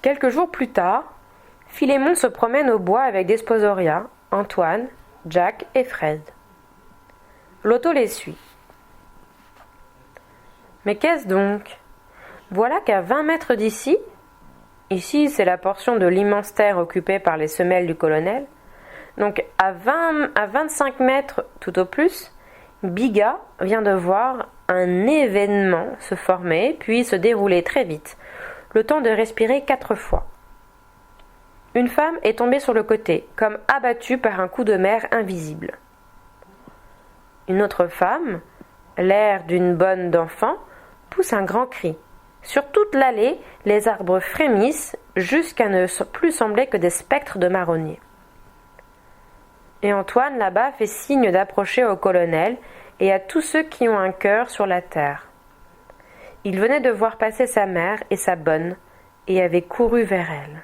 Quelques jours plus tard, Philémon se promène au bois avec Desposoria, Antoine, Jack et Fred. L'auto les suit. Mais qu'est-ce donc? Voilà qu'à 20 mètres d'ici, ici c'est la portion de l'immense terre occupée par les semelles du colonel, donc à 25 mètres tout au plus, Biga vient de voir un événement se former puis se dérouler très vite, le temps de respirer 4 fois. Une femme est tombée sur le côté, comme abattue par un coup de mer invisible. Une autre femme, l'air d'une bonne d'enfant, pousse un grand cri. Sur toute l'allée, les arbres frémissent jusqu'à ne plus sembler que des spectres de marronniers. Et Antoine, là-bas, fait signe d'approcher au colonel et à tous ceux qui ont un cœur sur la terre. Il venait de voir passer sa mère et sa bonne, et avait couru vers elle.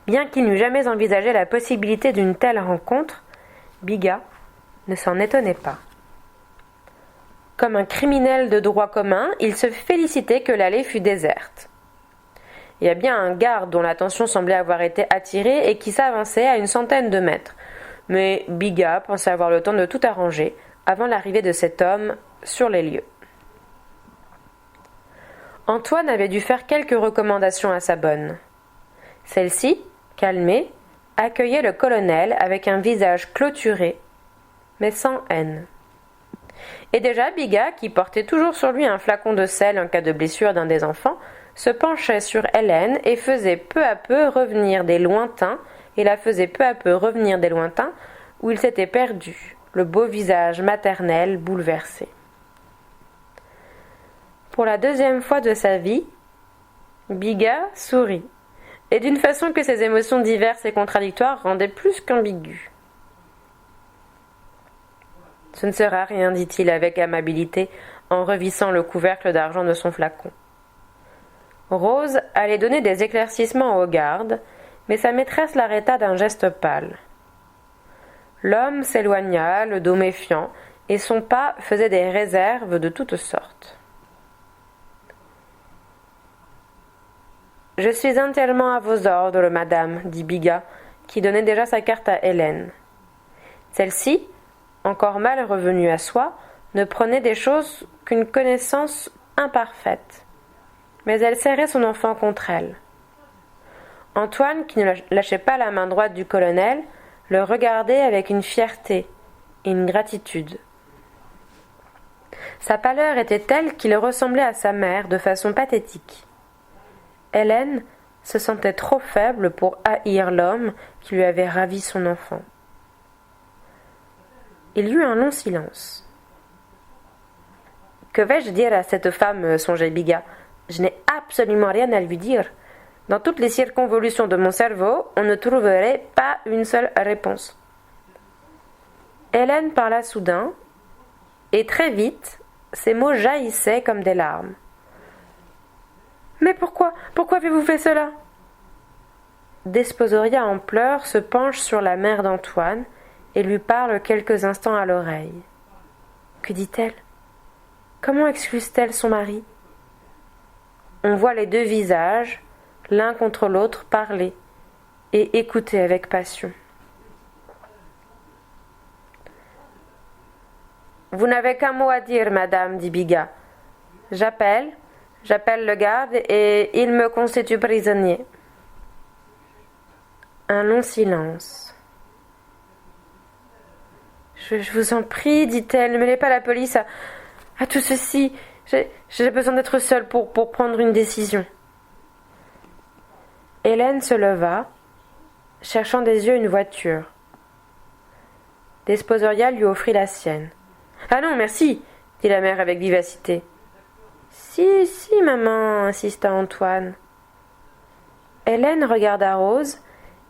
Bien qu'il n'eût jamais envisagé la possibilité d'une telle rencontre, Biga ne s'en étonnait pas. Comme un criminel de droit commun, il se félicitait que l'allée fût déserte. Il y a bien un garde dont l'attention semblait avoir été attirée et qui s'avançait à une centaine de mètres. Mais Biga pensait avoir le temps de tout arranger avant l'arrivée de cet homme sur les lieux. Antoine avait dû faire quelques recommandations à sa bonne. Celle-ci, calmée, accueillait le colonel avec un visage clôturé, mais sans haine. Et déjà Biga, qui portait toujours sur lui un flacon de sel en cas de blessure d'un des enfants, se penchait sur Hélène et faisait peu à peu revenir des lointains, où il s'était perdu, le beau visage maternel bouleversé. Pour la 2e fois de sa vie, Biga sourit, et d'une façon que ses émotions diverses et contradictoires rendaient plus qu'ambiguës. « Ce ne sera rien, dit-il avec amabilité, en revissant le couvercle d'argent de son flacon. Rose allait donner des éclaircissements aux gardes, mais sa maîtresse l'arrêta d'un geste pâle. L'homme s'éloigna, le dos méfiant, et son pas faisait des réserves de toutes sortes. « Je suis entièrement à vos ordres, madame, dit Biga, qui donnait déjà sa carte à Hélène. Celle-ci, encore mal revenue à soi, ne prenait des choses qu'une connaissance imparfaite. Mais elle serrait son enfant contre elle. Antoine, qui ne lâchait pas la main droite du colonel, le regardait avec une fierté et une gratitude. Sa pâleur était telle qu'il ressemblait à sa mère de façon pathétique. Hélène se sentait trop faible pour haïr l'homme qui lui avait ravi son enfant. Il y eut un long silence. « Que vais-je dire à cette femme ?» songeait Biga. « Je n'ai absolument rien à lui dire. Dans toutes les circonvolutions de mon cerveau, on ne trouverait pas une seule réponse. » Hélène parla soudain, et très vite, ses mots jaillissaient comme des larmes. « Mais pourquoi avez-vous fait cela ?» Desposoria en pleurs se penche sur la mère d'Antoine et lui parle quelques instants à l'oreille. Que dit-elle? Comment excuse-t-elle son mari? On voit les 2 visages, l'un contre l'autre, parler et écouter avec passion. « Vous n'avez qu'un mot à dire, madame, dit Biga. J'appelle le garde et il me constitue prisonnier. » Un long silence. Je vous en prie, dit-elle, ne mêlez pas la police à tout ceci. J'ai besoin d'être seule pour prendre une décision. Hélène se leva, cherchant des yeux une voiture. Desposoria lui offrit la sienne. « Ah non, merci, dit la mère avec vivacité. « Si, maman, insista Antoine. » Hélène regarda Rose,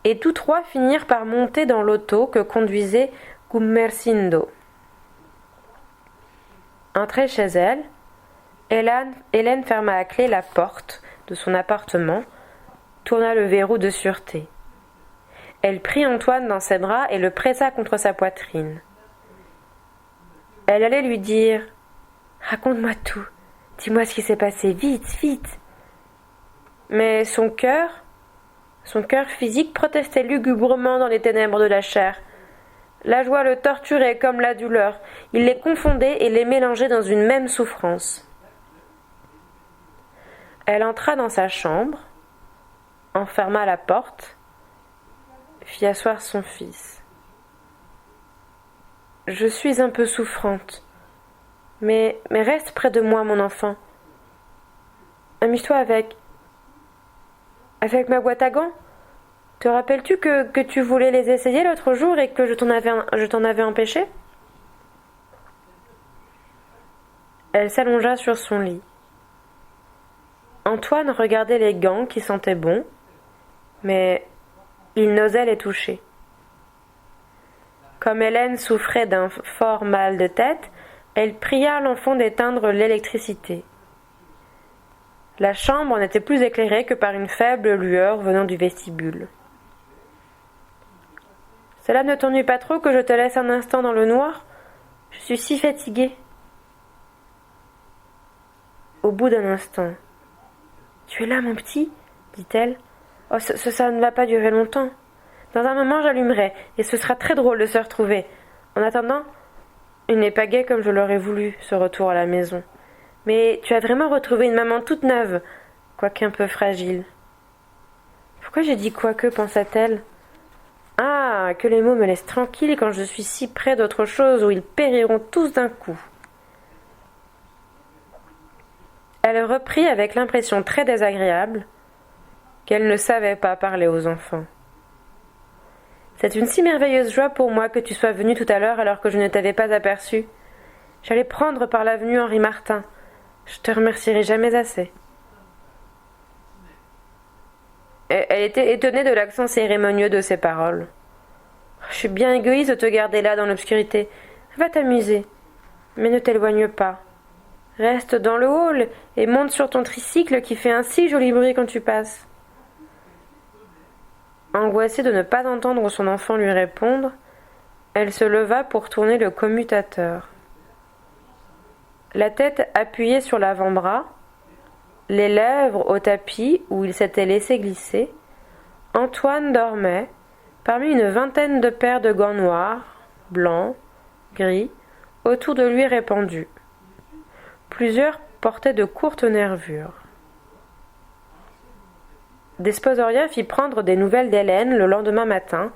et tous 3 finirent par monter dans l'auto que conduisait Gumersindo. Entrée chez elle, Hélène ferma à clé la porte de son appartement, tourna le verrou de sûreté. Elle prit Antoine dans ses bras et le pressa contre sa poitrine. Elle allait lui dire « Raconte-moi tout, dis-moi ce qui s'est passé, vite, vite !» Mais son cœur physique protestait lugubrement dans les ténèbres de la chair. La joie le torturait comme la douleur. Il les confondait et les mélangeait dans une même souffrance. Elle entra dans sa chambre, enferma la porte, fit asseoir son fils. « Je suis un peu souffrante, mais reste près de moi, mon enfant. Amuse-toi avec ma boîte à gants. Te rappelles-tu que tu voulais les essayer l'autre jour et que je t'en avais empêché ?» Elle s'allongea sur son lit. Antoine regardait les gants qui sentaient bon, mais il n'osait les toucher. Comme Hélène souffrait d'un fort mal de tête, elle pria l'enfant d'éteindre l'électricité. La chambre n'était plus éclairée que par une faible lueur venant du vestibule. « Cela ne t'ennuie pas trop que je te laisse un instant dans le noir ? Je suis si fatiguée. » Au bout d'un instant, « Tu es là, mon petit ?» dit-elle. « Oh, ça ne va pas durer longtemps. Dans un moment, j'allumerai, et ce sera très drôle de se retrouver. En attendant, il n'est pas gai comme je l'aurais voulu, ce retour à la maison. Mais tu as vraiment retrouvé une maman toute neuve, quoique un peu fragile. » Pourquoi j'ai dit quoique, pensa-t-elle. Ah, que les mots me laissent tranquille quand je suis si près d'autre chose où ils périront tous d'un coup. Elle reprit avec l'impression très désagréable qu'elle ne savait pas parler aux enfants. « C'est une si merveilleuse joie pour moi que tu sois venu tout à l'heure alors que je ne t'avais pas aperçu. J'allais prendre par l'avenue Henri Martin. Je te remercierai jamais assez. » Elle était étonnée de l'accent cérémonieux de ses paroles. « Je suis bien égoïste de te garder là dans l'obscurité. Va t'amuser, mais ne t'éloigne pas. Reste dans le hall et monte sur ton tricycle qui fait un si joli bruit quand tu passes. » Angoissée de ne pas entendre son enfant lui répondre, elle se leva pour tourner le commutateur. La tête appuyée sur l'avant-bras, les lèvres au tapis où il s'était laissé glisser, Antoine dormait parmi une vingtaine de paires de gants noirs, blancs, gris, autour de lui répandus. Plusieurs portaient de courtes nervures. Desposoria fit prendre des nouvelles d'Hélène le lendemain matin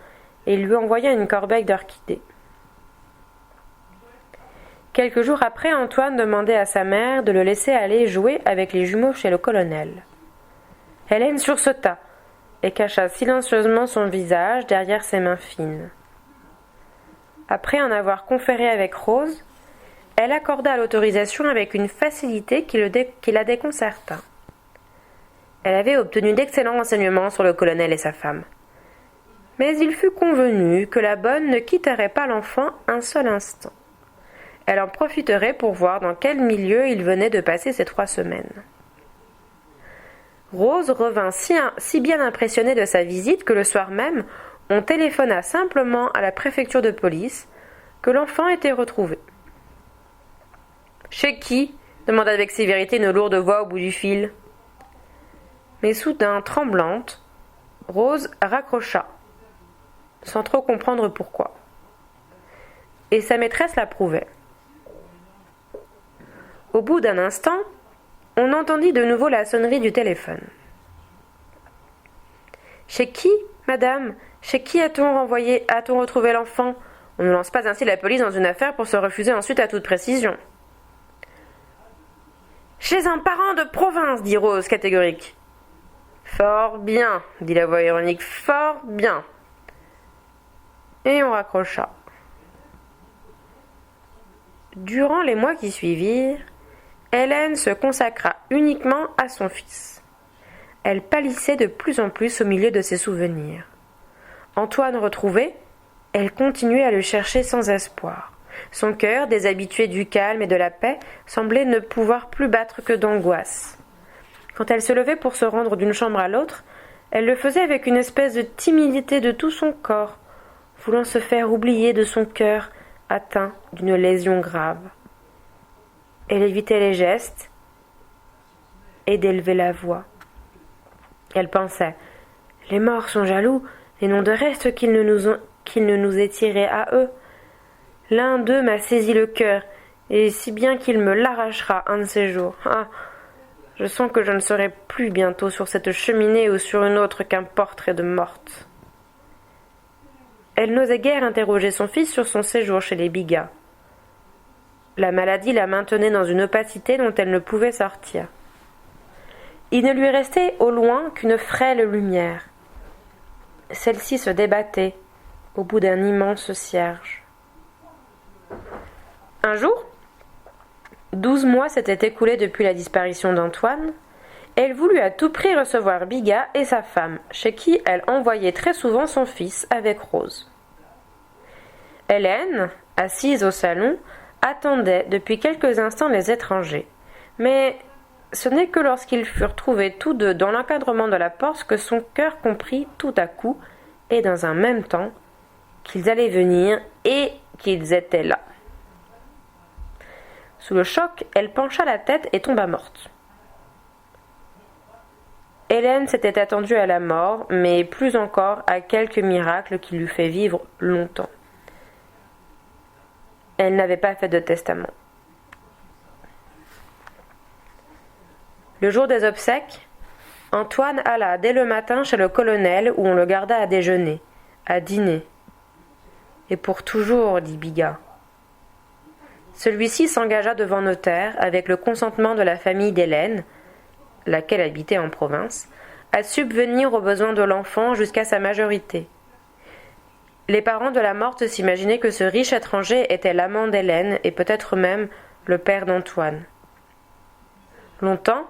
et lui envoya une corbeille d'orchidées. Quelques jours après, Antoine demandait à sa mère de le laisser aller jouer avec les jumeaux chez le colonel. Hélène sursauta et cacha silencieusement son visage derrière ses mains fines. Après en avoir conféré avec Rose, elle accorda l'autorisation avec une facilité qui la déconcerta. Elle avait obtenu d'excellents renseignements sur le colonel et sa femme. Mais il fut convenu que la bonne ne quitterait pas l'enfant un seul instant. Elle en profiterait pour voir dans quel milieu il venait de passer ces 3 semaines. Rose revint si bien impressionnée de sa visite que le soir même, on téléphona simplement à la préfecture de police que l'enfant était retrouvé. « Chez qui ?» demanda avec sévérité une lourde voix au bout du fil. Mais soudain, tremblante, Rose raccrocha, sans trop comprendre pourquoi. Et sa maîtresse l'approuvait. Au bout d'un instant, on entendit de nouveau la sonnerie du téléphone. « Chez qui, madame ? Chez qui a-t-on retrouvé l'enfant ? On ne lance pas ainsi la police dans une affaire pour se refuser ensuite à toute précision. »« Chez un parent de province, dit Rose, catégorique. »« Fort bien, dit la voix ironique, fort bien. » Et on raccrocha. Durant les mois qui suivirent, Hélène se consacra uniquement à son fils. Elle pâlissait de plus en plus au milieu de ses souvenirs. Antoine retrouvé, elle continuait à le chercher sans espoir. Son cœur, déshabitué du calme et de la paix, semblait ne pouvoir plus battre que d'angoisse. Quand elle se levait pour se rendre d'une chambre à l'autre, elle le faisait avec une espèce de timidité de tout son corps, voulant se faire oublier de son cœur atteint d'une lésion grave. Elle évitait les gestes et d'élever la voix. Elle pensait: les morts sont jaloux, et non de reste qu'ils ne nous aient tirés à eux. L'un d'eux m'a saisi le cœur, et si bien qu'il me l'arrachera un de ces jours. Ah, je sens que je ne serai plus bientôt sur cette cheminée ou sur une autre qu'un portrait de morte. Elle n'osait guère interroger son fils sur son séjour chez les Bigas. La maladie la maintenait dans une opacité dont elle ne pouvait sortir. Il ne lui restait au loin qu'une frêle lumière. Celle-ci se débattait au bout d'un immense cierge. Un jour, 12 mois s'étaient écoulés depuis la disparition d'Antoine. Elle voulut à tout prix recevoir Bigas et sa femme, chez qui elle envoyait très souvent son fils avec Rose. Hélène, assise au salon, attendait depuis quelques instants les étrangers. Mais ce n'est que lorsqu'ils furent trouvés tous deux dans l'encadrement de la porte que son cœur comprit tout à coup, et dans un même temps, qu'ils allaient venir et qu'ils étaient là. Sous le choc, elle pencha la tête et tomba morte. Hélène s'était attendue à la mort, mais plus encore à quelque miracle qui l'eût fait vivre longtemps. Elle n'avait pas fait de testament. Le jour des obsèques, Antoine alla dès le matin chez le colonel où on le garda à déjeuner, à dîner. Et pour toujours, dit Bigas. Celui-ci s'engagea devant notaire, avec le consentement de la famille d'Hélène, laquelle habitait en province, à subvenir aux besoins de l'enfant jusqu'à sa majorité. Les parents de la morte s'imaginaient que ce riche étranger était l'amant d'Hélène et peut-être même le père d'Antoine. Longtemps,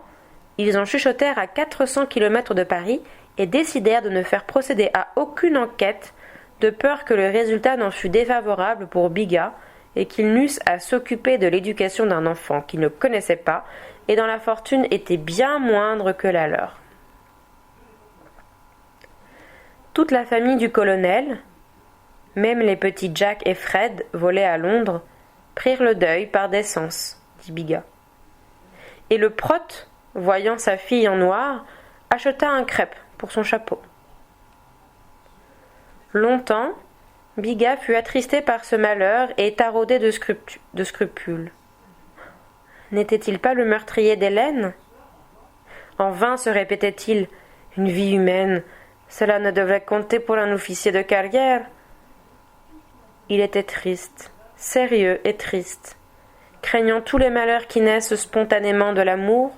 ils en chuchotèrent à 400 kilomètres de Paris et décidèrent de ne faire procéder à aucune enquête, de peur que le résultat n'en fût défavorable pour Bigas et qu'ils n'eussent à s'occuper de l'éducation d'un enfant qu'ils ne connaissaient pas et dont la fortune était bien moindre que la leur. Toute la famille du colonel, même les petits Jack et Fred, volés à Londres, prirent le deuil par décence, dit Bigas. Et le prote, voyant sa fille en noir, acheta un crêpe pour son chapeau. Longtemps, Bigas fut attristé par ce malheur et taraudé de scrupules. N'était-il pas le meurtrier d'Hélène? En vain se répétait-il: une vie humaine, cela ne devait compter pour un officier de carrière. Il était triste, sérieux et triste. Craignant tous les malheurs qui naissent spontanément de l'amour,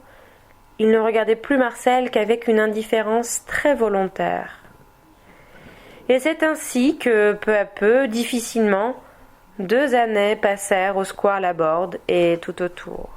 il ne regardait plus Marcel qu'avec une indifférence très volontaire. Et c'est ainsi que, peu à peu, difficilement, 2 années passèrent au square Laborde et tout autour.